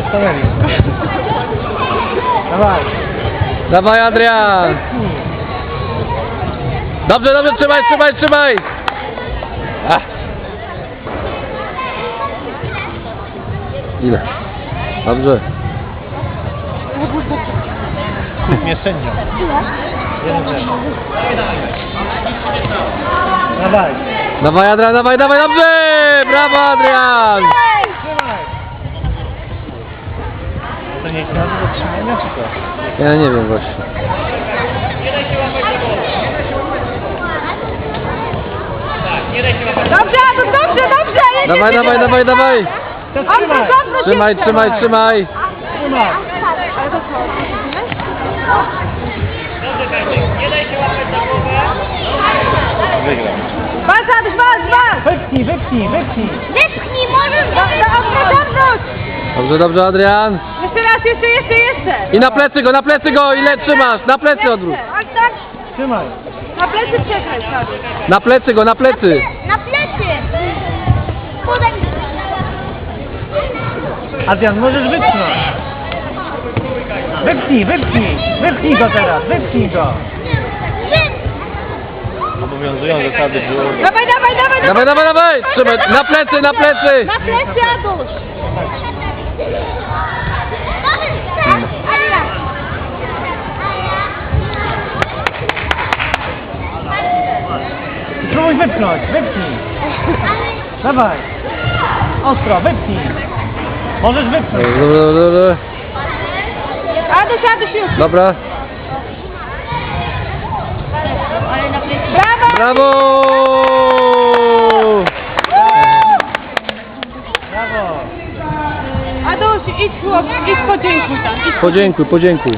Stanęli. Dawaj. Dawaj, Adrian! Dobrze, dobrze, trzymaj, trzymaj, trzymaj! Ach. Ile? Dobrze. Nie sędzią. 1-0. Dawaj. Dawaj, Adrian, dawaj, dawaj, dobrze! Brawo, Adrian! To nie jest do trzymania, czy co? Ja nie wiem właśnie. Dobrze, to dobrze, dobrze! Dawaj, dawaj, dawaj, dawaj! To trzymaj. Trzymaj, trzymaj, trzymaj! Trzymaj. Ale to co? Wygrał. Walcz, Adaś, walcz, walcz! Wypchnij, wypchnij, wypchnij. Wypchnij, możesz odwróć! Dobrze, dobrze, Adrian! Jeszcze raz, jeszcze! I na plecy go, ile trzymasz? Na plecy odwróć! Tak, tak. Trzymaj. Na plecy przekręć, Adaś. Na plecy go, na plecy! Na plecy! Podaj. Adrian, możesz wypchnąć. Wypchnij, wypchnij. Wypchnij go teraz, wypchnij go. Obowiązują zasady było. Dawaj, dawaj, dawaj! Dawaj, dawaj, dawaj! Trzymaj! Na plecy, na plecy! Na plecy, Aduś! Spróbuj wypchnąć, wypchnij. Dawaj. Ostro, wypchnij. Możesz wypchnąć. Dobra, dobra, dobra. Aduś już! Dobra. Brawo! Brawo! Brawo. Aduś, idź podziękuj tam. Idź. Podziękuj, podziękuj.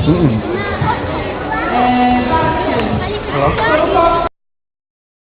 Mm. Halo?